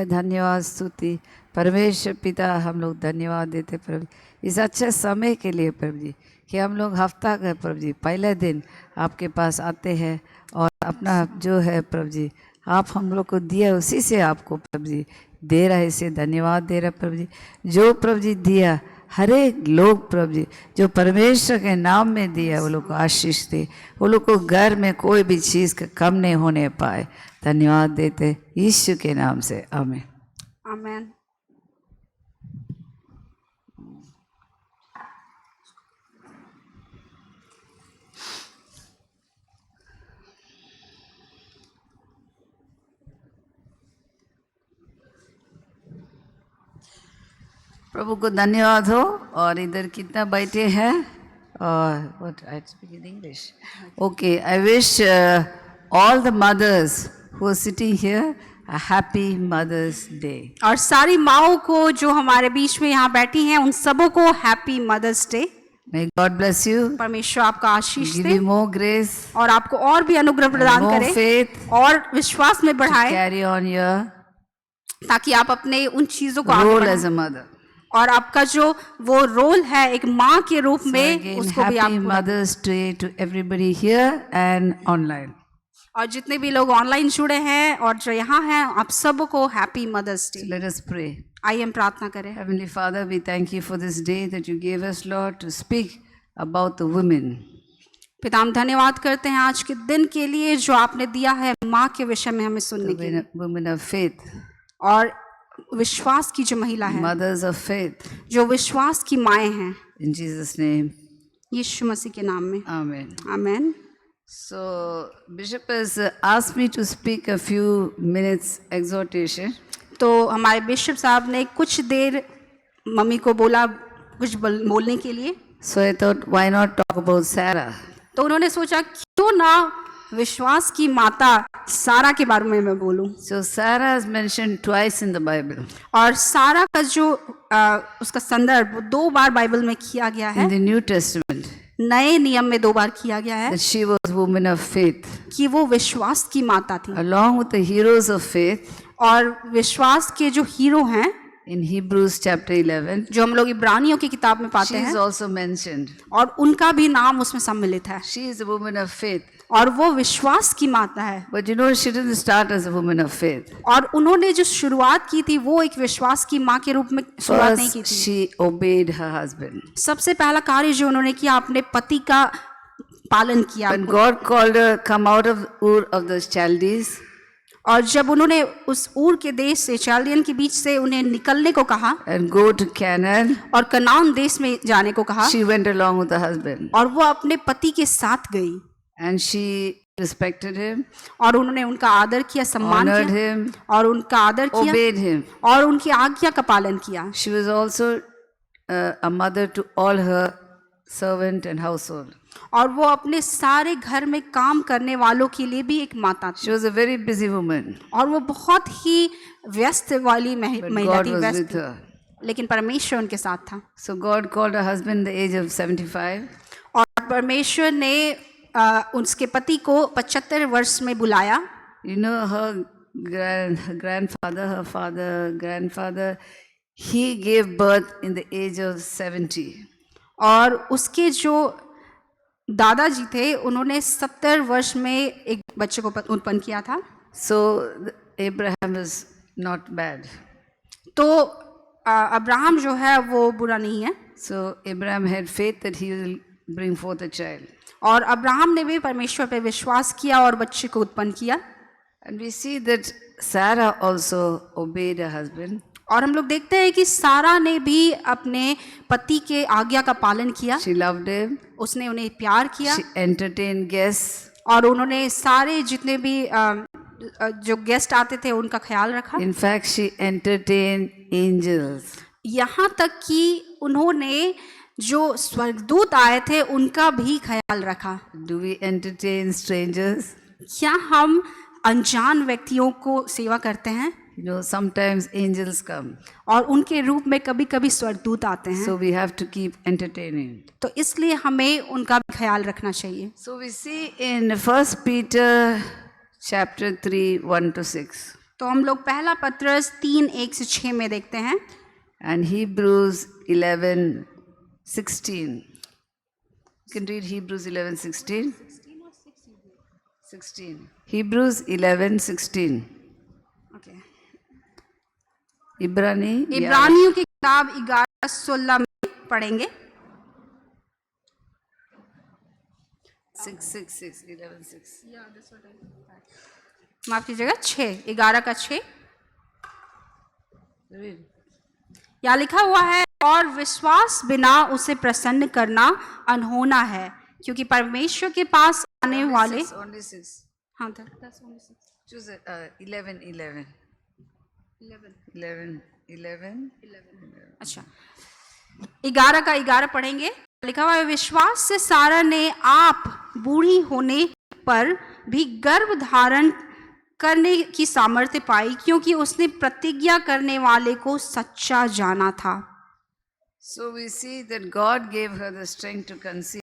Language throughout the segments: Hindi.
है धन्यवाद स्तुति। परमेश्वर पिता हम लोग धन्यवाद देते प्रभु इस अच्छे समय के लिए प्रभु जी, कि हम लोग हफ्ता का प्रभु जी पहले दिन आपके पास आते हैं और अपना जो है प्रभु जी आप हम लोग को दिया उसी से आपको प्रभु जी दे रहे, इसे धन्यवाद दे रहे प्रभु जी। जो प्रभु जी दिया हर एक लोग प्रभु जी जो परमेश्वर के नाम में दिया वो लोग को आशीष दे, वो लोग को घर में कोई भी चीज़ का कम नहीं होने पाए। धन्यवाद देते यीशु के नाम से, आमीन आमेन। प्रभु को धन्यवाद हो। और इधर कितना बैठे हैं और what I speak in English, okay. I wish all the mothers who are sitting here a happy mothers day. और सारी माओं को जो हमारे बीच में यहाँ बैठी हैं उन सबों को happy mothers day. May God bless you, परमेश्वर आपका आशीष give they you more grace, और आपको और भी अनुग्रह प्रदान more करे faith और विश्वास में to बढ़ाए carry on your ताकि आप अपने उन चीजों को आगे role बढ़ाएं। as a mother. और आपका जो वो रोल है एक माँ के रूप So में again, उसको भी happy आप Mother's Day to everybody here and online. और जितने भी लोग ऑनलाइन जुड़े हैं और जो यहाँ हैं आप सबको happy mothers So day. let us pray. आइए हम प्रार्थना करें। Heavenly Father, we thank you for this day that you gave us, Lord, to speak about the women. पिता हम धन्यवाद करते हैं आज के दिन के लिए जो आपने दिया है माँ के विषय में हमें सुनने के लिए, Women of faith, और विश्वास की जो महिला है, mothers of faith. जो विश्वास की माएँ हैं, In Jesus' name, यीशु मसीह के नाम में Amen. Amen. So, Bishop has asked me to speak a few minutes exhortation. तो हमारे बिशप साहब ने कुछ देर मम्मी को बोला कुछ बोलने के लिए, So I thought, why not talk about Sarah? तो उन्होंने सोचा क्यों ना विश्वास की माता सारा के बारे में मैं बोलूं। So Sarah is mentioned twice in the Bible. और सारा का जो उसका संदर्भ 2 बार बाइबल में किया गया है, In the New Testament, नए नियम में 2 बार किया गया है that she was a woman of faith. कि वो विश्वास की माता थी। Along with the heroes of faith, और विश्वास के जो हीरो हैं in Hebrews chapter 11, जो हम लोग इब्रानियों की किताब में she पाते is हैं, also mentioned. और उनका भी नाम उसमें सम्मिलित है, She is a woman of faith. और वो विश्वास की माता है। But you know, she didn't start as a woman of faith. और उन्होंने जो शुरुआत की थी वो एक विश्वास की माँ के रूप में शुरुआत नहीं की First, थी। she obeyed her husband. सबसे पहला कार्य जो उन्होंने किया, अपने पति का पालन किया। When God called her, come out of Ur of the Chaldees, और जब उन्होंने उस ऊर के देश से, चाल्दियन के बीच से उन्हें निकलने को कहा and go to Canaan, और कनान देश में जाने को कहा, she went along with her husband. और वो अपने पति के साथ गई And she respected him, और उन्होंने उनका आदर किया, सम्मान honored किया him, और उनका आदर किया obeyed him. और उनकी आज्ञा का पालन किया। She was also a mother to all her servant and household. और वो अपने सारे घर में काम करने वालों के लिए भी एक माता थी। She was a very busy woman, और वो बहुत ही व्यस्त वाली but महिला God थी, was व्यस्त with थी, her. लेकिन परमेश्वर उनके साथ था। So God called her husband at the age of 75, और परमेश्वर ने उसके पति को 75 वर्ष में बुलाया। you know, her grandfather, her father, grandfather, he gave birth in the age of 70. और उसके जो दादाजी थे उन्होंने 70 वर्ष में एक बच्चे को उत्पन्न किया था। So Abraham is not bad. तो अब्राहम जो है वो बुरा नहीं है। So Abraham had faith that he will bring forth a child. और अब्राहम ने भी परमेश्वर पे विश्वास किया और बच्चे को उत्पन्न किया। And we see that Sarah also obeyed her husband. और हम लोग देखते हैं कि सारा ने भी अपने पति के आज्ञा का पालन किया। She loved him. उसने उन्हें प्यार किया She entertained guests. और उन्होंने सारे जितने भी जो गेस्ट आते थे उनका ख्याल रखा। In fact, she entertained angels. यहाँ तक कि उन्होंने जो स्वर्गदूत आए थे उनका भी ख्याल रखा। Do we entertain strangers? क्या हम अनजान व्यक्तियों को सेवा करते हैं? You know, sometimes angels come. और उनके रूप में कभी कभी स्वर्गदूत आते हैं, So we have to keep entertaining. तो इसलिए हमें उनका भी ख्याल रखना चाहिए। So we see in 1 Peter chapter 3, 1 to 6. तो हम लोग पहला पत्रस 3:1-6 में देखते हैं, and Hebrews 11:16. You can read Hebrews 11:16. 16. Hebrews 11:16. Okay. इब्रानियों की किताब 11:16 में पढ़ेंगे। 11:6. माफ कीजिएगा, 11 का 6। यहाँ लिखा हुआ है, और विश्वास बिना उसे प्रसन्न करना अनहोना है, क्योंकि परमेश्वर के पास आने वाले Only 6. हाँ 10 Choose 11. अच्छा 11 पढ़ेंगे। लिखा हुआ है, विश्वास से सारा ने आप बूढ़ी होने पर भी गर्भ धारण करने की सामर्थ्य पाई, क्योंकि उसने प्रतिज्ञा करने वाले को सच्चा जाना था। So we see that God gave her the strength to conceive.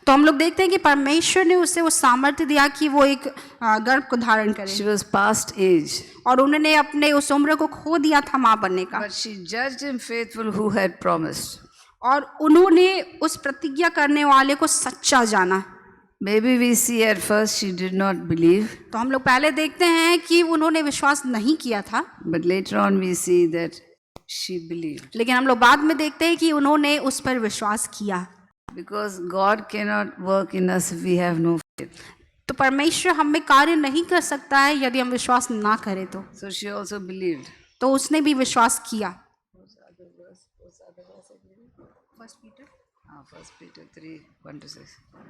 तो हम लोग देखते हैं कि परमेश्वर ने उसे वो सामर्थ्य दिया कि वो एक गर्भ को धारण करे। She was past age. और उन्होंने अपने उस उम्र को खो दिया था माँ बनने का। But she judged him faithful who had promised. और उन्होंने उस प्रतिज्ञा करने वाले को सच्चा जाना। Maybe we see at first she did not believe. तो हम लोग पहले देखते हैं कि उन्होंने विश्वास नहीं किया था, But later on we see that she believed. लेकिन हम लोग बाद में देखते हैं कि उन्होंने उस पर विश्वास किया। Because God cannot work in us if we have no faith. तो परमेश्वर हम में कार्य नहीं कर सकता है यदि हम विश्वास ना करें तो। So she also believed. तो उसने भी विश्वास किया। 1 Peter 3:1-6.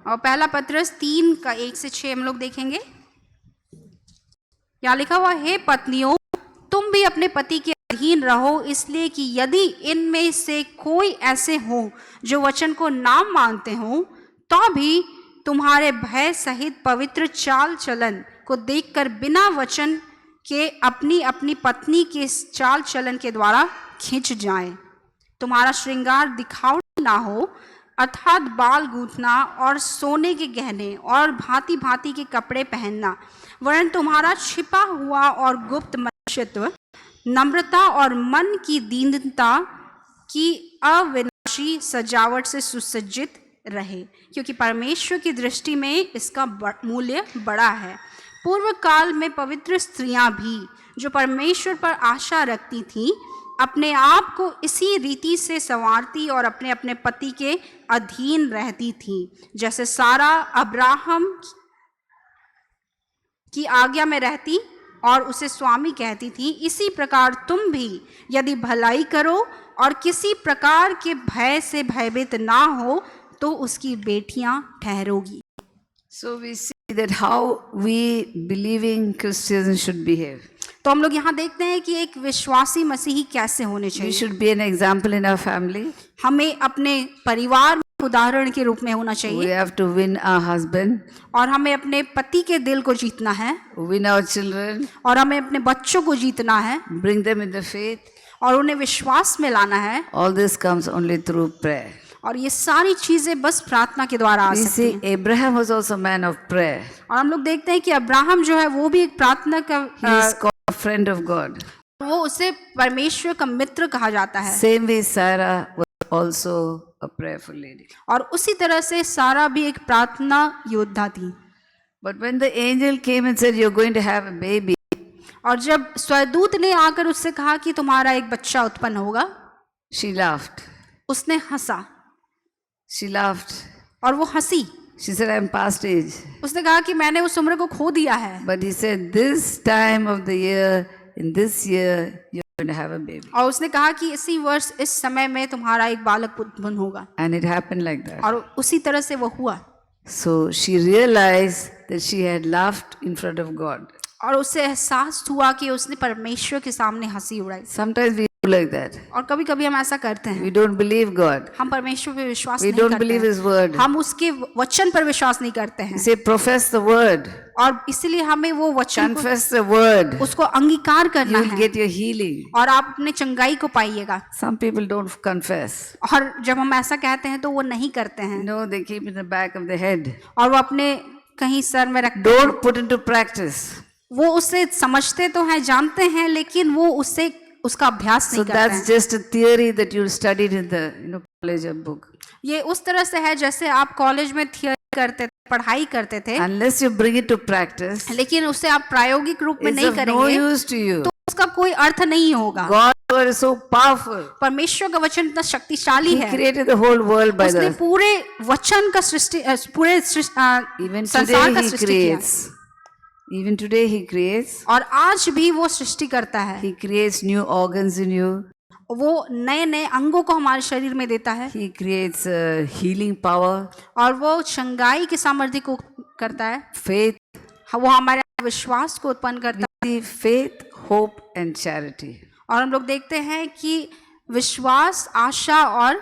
और पहला पत्रस 3:1-6 हम लोग देखेंगे। यहाँ लिखा हुआ है, पत्नियों तुम भी अपने पति के अधीन रहो, इसलिए कि यदि इनमें से कोई ऐसे हो जो वचन को ना मानते हो, तो भी तुम्हारे भय सहित पवित्र चाल चलन को देखकर बिना वचन के अपनी अपनी पत्नी के चाल चलन के द्वारा खींच जाएं। तुम्हारा श्रृंगार दिखावटी ना हो, अर्थात बाल गूंथना और सोने के गहने और भांति भांति के कपड़े पहनना, वरन तुम्हारा छिपा हुआ और गुप्त मनुष्यत्व नम्रता और मन की दीनता की अविनाशी सजावट से सुसज्जित रहे, क्योंकि परमेश्वर की दृष्टि में इसका मूल्य बड़ा है। पूर्व काल में पवित्र स्त्रियां भी जो परमेश्वर पर आशा रखती थीं, अपने आप को इसी रीति से संवारती और अपने अपने पति के अधीन रहती थीं, जैसे सारा अब्राहम की आज्ञा में रहती और उसे स्वामी कहती थी। इसी प्रकार तुम भी यदि भलाई करो और किसी प्रकार के भय से भयभीत ना हो, तो उसकी बेटियां ठहरोगी। So we see that how we believing Christians should behave. तो हम लोग यहाँ देखते हैं कि एक विश्वासी मसीही कैसे होने We चाहिए। should be an example in our family. हमें अपने परिवार में उदाहरण के रूप में होना We चाहिए, have to win our husband, और हमें अपने पति के दिल को जीतना है, win our children, और हमें अपने बच्चों को जीतना है, bring them in the faith. और उन्हें विश्वास में लाना है। All this comes only through prayer. और ये सारी चीजें बस प्रार्थना के द्वारा आ We सकती see हैं। Abraham was also a man of prayer. और हम लोग देखते हैं कि अब्राहम जो है वो भी एक प्रार्थना का He is called a friend of God. वो उसे परमेश्वर का मित्र कहा जाता है। Same way Sarah was also a prayerful lady. और उसी तरह से सारा भी एक प्रार्थना योद्धा थी। But when the angel came and said, "You're going to have a baby," और जब स्वरदूत ने आकर उससे कहा कि तुम्हारा एक बच्चा उत्पन्न होगा, she laughed. उसने हंसा। She laughed. और वो हंसी। She said, "I'm past age." उसने कहा कि मैंने उस उम्र को खो दिया है। But he said, "This time of the year, in this year, you're going to have a baby." और उसने कहा कि इसी वर्ष इस समय में तुम्हारा एक बालक उत्पन्न होगा। And it happened like that. और उसी तरह से वो हुआ। So she realized that she had laughed in front of God. और उसे एहसास हुआ कि उसने परमेश्वर के सामने हंसी उड़ाई। Sometimes we do like that. और कभी कभी हम ऐसा करते हैं, We don't believe God. हम परमेश्वर पे विश्वास We नहीं don't करते believe हैं। His word. हम उसके वचन पर विश्वास नहीं करते हैं, We say, "Profess the word. और इसलिए हमें वो वचन को, Confess the word. उसको अंगीकार करना You will है, get your healing." और आप अपने चंगाई को पाइएगा। Some people don't confess. और जब हम ऐसा कहते हैं तो वो नहीं करते हैं, No, they keep it in the back of the head. और वो अपने कहीं सर में रख Don't put into practice. वो उसे समझते तो हैं, जानते हैं, लेकिन वो उससे उसका अभ्यास So नहीं करते that's हैं। just a theory that you studied in the college or book. ये उस तरह से है जैसे आप कॉलेज में थियरी करते थे, पढ़ाई करते थे, Unless you bring it to practice, लेकिन उसे आप प्रायोगिक रूप में it's नहीं of no करेंगे use to you. तो उसका कोई अर्थ नहीं होगा। God's word is so powerful. परमेश्वर का वचन इतना शक्तिशाली He है, created the whole world by उसने the. पूरे वचन का सृष्टि पूरे Even संसार today का He सृष्टि किया, creates. Even today He creates. और आज भी वो सृष्टि करता है। He creates new organs in you. वो नए नए अंगों को हमारे शरीर में देता है, He creates healing power, और वो चंगाई के सामर्थ्य को करता है, faith, वो हमारे विश्वास को उत्पन्न करता है। faith, hope, and charity. और हम लोग देखते हैं कि विश्वास, आशा और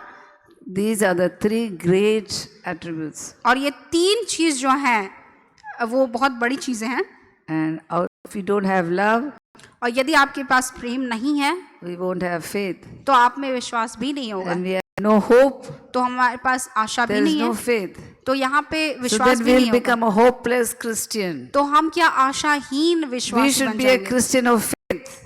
These are the three great attributes. और ये तीन चीज जो हैं वो बहुत बड़ी चीजें हैं। And if we don't have love, और यदि आपके पास प्रेम नहीं है we won't have faith. तो आप में विश्वास भी नहीं होगा, And we have no hope, तो हमारे पास आशा भी there is नहीं no है, faith. तो यहाँ पे So विश्वास then भी we'll नहीं होगा। become a hopeless Christian. तो हम क्या आशाहीन We विश्वासी should बन be a जाएंगे। Christian of faith.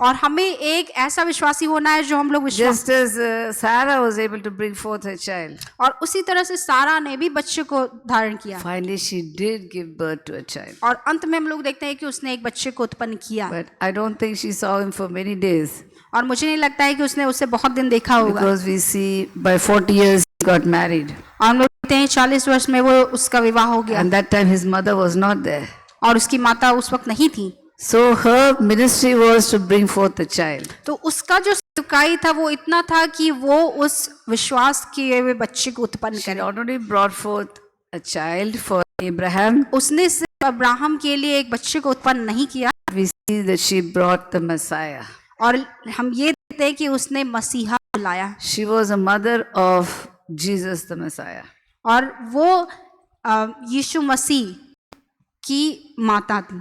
और हमें एक ऐसा विश्वासी होना है जो हम लोग विश्वास, Just as Sarah was able to bring forth her child. और उसी तरह से सारा ने भी बच्चे को धारण किया, Finally, she did give birth to a child. और अंत में हम लोग देखते हैं कि उसने एक बच्चे को उत्पन्न किया। But I don't think she saw him for many days. और मुझे नहीं लगता है कि उसने उसे बहुत दिन देखा होगा, Because we see by 40 years he got married. और हम लोग देखते हैं 40 वर्ष में वो उसका विवाह हो गया, And that time his mother was not there. और उसकी माता उस वक्त नहीं थी। So her ministry was to bring forth a child. तो उसका जो सेवकाई था वो इतना था कि वो उस विश्वास किए हुए बच्चे को उत्पन्न She करे। not only brought forth a child for Abraham, उसने सिर्फ अब्राहम के लिए एक बच्चे को उत्पन्न नहीं किया, we see that she brought the Messiah. और हम ये देखते हैं कि उसने मसीहा लाया, She was a mother of Jesus the Messiah. और वो यीशु मसीह की माता थी।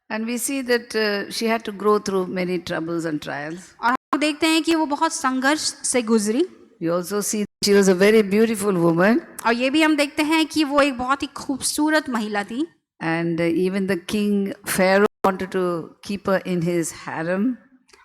And we see that she had to go through many troubles and trials. और हम देखते हैं कि वो बहुत संघर्ष से गुजरी, We also see that she was a very beautiful woman. और ये भी हम देखते हैं कि वो एक बहुत ही खूबसूरत महिला थी, And even the king Pharaoh wanted to keep her in his harem.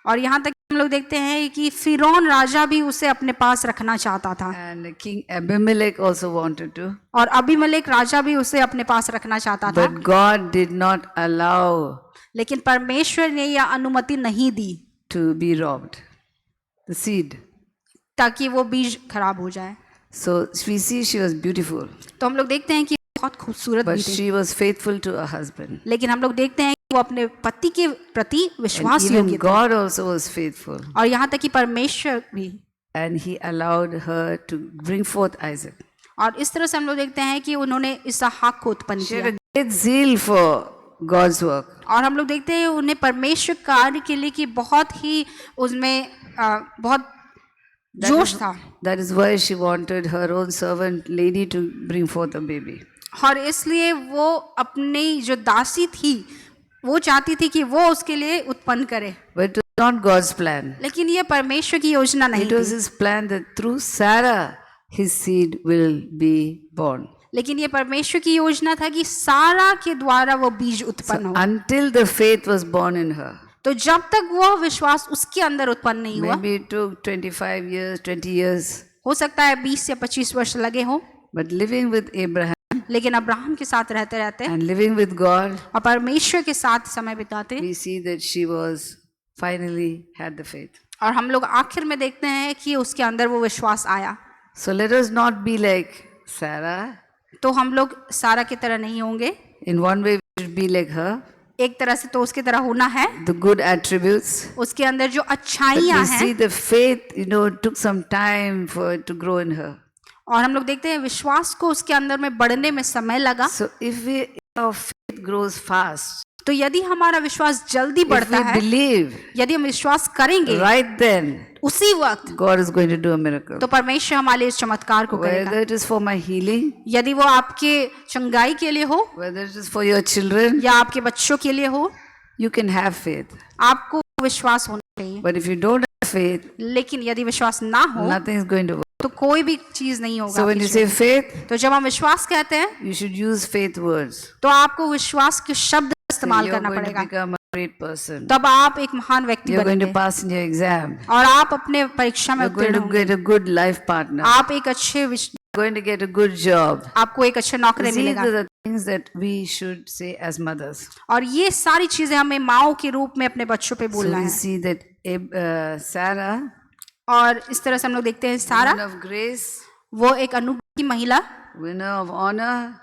और यहाँ तक हम लोग देखते हैं कि फिरौन राजा भी उसे अपने पास रखना चाहता था, And King Abimelech also wanted to. और अबीमेलेक राजा भी उसे अपने पास रखना चाहता था, But God did not allow लेकिन परमेश्वर ने यह अनुमति नहीं दी to be robbed. The seed. ताकि वो बीज खराब हो जाए। So we see she was beautiful. तो हम लोग देखते हैं कि बहुत खूबसूरत But भी थी, she was faithful to her husband. लेकिन हम लोग देखते हैं कि वो अपने पति के प्रति And विश्वास even योग्य थे, God also was faithful. और यहाँ तक कि परमेश्वर भी। And he allowed her to bring forth Isaac. और इस तरह से हम लोग देखते हैं कि उन्होंने इसहाक को उत्पन्न She had किया, a great zeal for God's work. और हम लोग देखते हैं उन्हें परमेश्वर कार्य के लिए कि बहुत ही उसमें बहुत जोश था, That is why she wanted her own servant lady to bring forth a baby. और इसलिए वो अपनी जो दासी थी वो चाहती थी कि वो उसके लिए उत्पन्न करे, But it was not God's plan. लेकिन ये परमेश्वर की योजना नहीं It was थी, his plan that through Sarah his seed will be born. लेकिन ये परमेश्वर की योजना था कि सारा के द्वारा वो बीज उत्पन्न हो। Until the faith was born in her. तो जब तक वो विश्वास उसके अंदर उत्पन्न नहीं हुआ, Maybe it took 25 years, 20 years. हो सकता है 20 या 25 वर्ष लगे हो, But living with Abraham लेकिन अब्राहम के साथ रहते रहते and living with God, और परमेश्वर के साथ समय बिताते, we see that she was finally had the faith. और हम लोग आखिर में देखते हैं कि उसके अंदर वो विश्वास आया। So let us not be like Sarah. तो हम लोग सारा की तरह नहीं होंगे, In one way we should be like her. एक तरह से तो उसकी तरह होना है, The good attributes. उसके अंदर जो But अच्छाइयाँ we see हैं, the faith, took some time for it to grow in her. और हम लोग देखते हैं विश्वास को उसके अंदर में बढ़ने में समय लगा। So if our faith grows fast, तो यदि हमारा विश्वास जल्दी if बढ़ता we है, believe यदि हम विश्वास करेंगे right then, उसी वक्त, God is going to do a miracle. तो परमेश्वर हमारे लिए इस चमत्कार को करेगा। Whether it is for my healing, यदि वो आपके चंगाई के लिए हो whether it is for your children, या आपके बच्चों के लिए हो, you can have faith. आपको विश्वास होना चाहिए। But if you don't have faith, लेकिन यदि विश्वास ना हो nothing is going to work. तो कोई भी चीज नहीं होगा So when आपके you say जीवन में। faith, तो जब हम विश्वास कहते हैं you should use faith words. तो आपको विश्वास के शब्द इस्तेमाल you're करना going to पड़ेगा, become a great person. तब आप एक महान व्यक्ति You're going to बनेंगे pass in your exam. और आप अपने परीक्षा में You're going उत्तीर्ण to होंगे। get a good life partner. आप एक अच्छे Going to get a good job. आपको एक अच्छा नौकरी These मिलेगा। are the things that we should say as mothers. और ये सारी चीजें हमें माओ के रूप में अपने बच्चों पे So बोलना we है। see that Sarah, और इस तरह से हम लोग देखते हैं सारा, woman of grace, वो एक अनुग्रह की महिला winner of honor,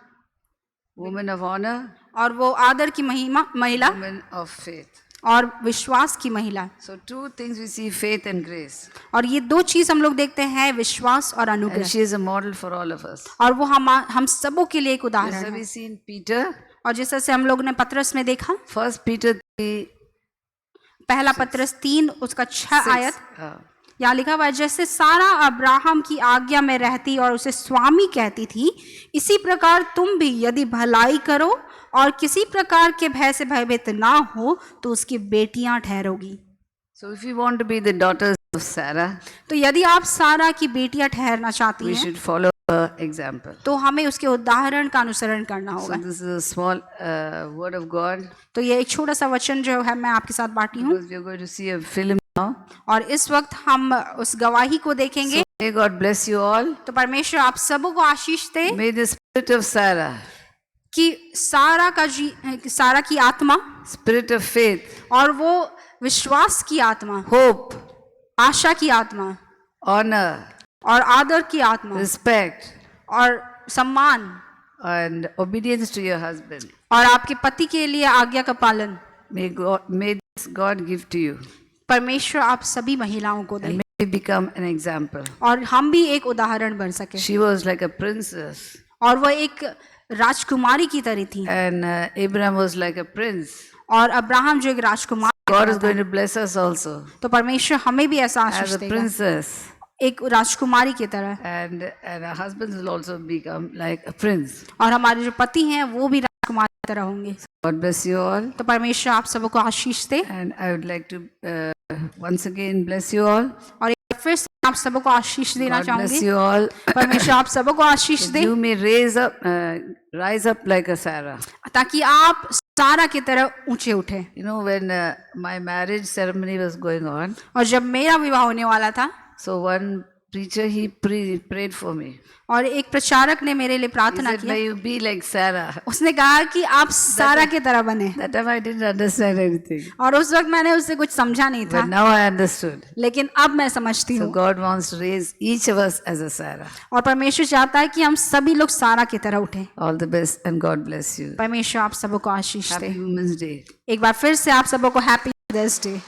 woman of honor, और वो आदर की महिला woman of faith. और विश्वास की महिला। So two things we see, faith and grace. और ये दो चीज हम लोग देखते हैं, विश्वास और And अनुग्रह, she is a model for all of us. और वो हम सबों के लिए एक Just उदाहरण have है। we seen Peter? और जैसे से हम लोग ने पत्रस में देखा, First Peter 3, पहला पत्रस 3 उसका 6 आयत, 6. यहाँ लिखा हुआ है, जैसे सारा अब्राहम की आज्ञा में रहती और उसे स्वामी कहती थी, इसी प्रकार तुम भी यदि भलाई करो और किसी प्रकार के भय से भयभीत ना हो तो उसकी बेटियां ठहरोगी। So if you want to be the daughters of Sarah, तो यदि आप सारा की बेटियां ठहरना चाहती we हैं should follow her example. तो हमें उसके उदाहरण का अनुसरण करना So होगा। this is a small word of God, तो ये एक छोटा सा वचन जो है मैं आपके साथ बांटी हूँ, because we are going to see a film now. और इस वक्त हम उस गवाही को देखेंगे। So may God bless you all. तो परमेश्वर आप सबों को आशीष दे May the spirit of Sarah, कि सारा की आत्मा spirit of faith, और वो विश्वास की आत्मा, hope, आशा की आत्मा honor, और आदर की आत्मा respect, और सम्मान and obedience to your husband. और आपके पति के लिए आज्ञा का पालन May this God give to you. परमेश्वर आप सभी महिलाओं को दे, And may you become an example. और हम भी एक उदाहरण बन सके। She was like a princess, और वो एक राजकुमारी की तरह थी, and Abraham was like a prince. और अब्राहम जो एक राजकुमार God is going to bless us also तो परमेश्वर हमें भी ऐसा as आशीष a देगा, princess, एक राजकुमारी की तरह। and our husbands will also become like a prince. और हमारे जो पति हैं वो भी राजकुमार की तरह होंगे। God bless you all, तो परमेश्वर आप सबको आशीष दे, and I would like to once again bless you all. और एक बार फिर से आप सबको आशीष देना God bless चाहूंगी। you all. परमेश्वर आप सबको आशीष दे, You may rise up like a Sarah. ताकि आप सारा की तरह ऊंचे उठे। You know, when my marriage ceremony was going on, और जब मेरा विवाह होने वाला था, so one preacher he prayed for me. और एक प्रचारक ने मेरे लिए He प्रार्थना said, किया, "May you be like Sarah." उसने कहा कि आप सारा की तरह बने। That time I didn't understand anything, और उस वक्त मैंने उससे कुछ समझा नहीं था, but now I understood. लेकिन अब मैं समझती So हूँ। God wants to raise each of us as a Sarah. और परमेश्वर चाहता है कि हम सभी लोग सारा की तरह उठें। All the best and God bless you. परमेश्वर आप सबको आशीष दे। Happy Women's Day. एक बार फिर से आप सबको हैप्पी मदर्स डे।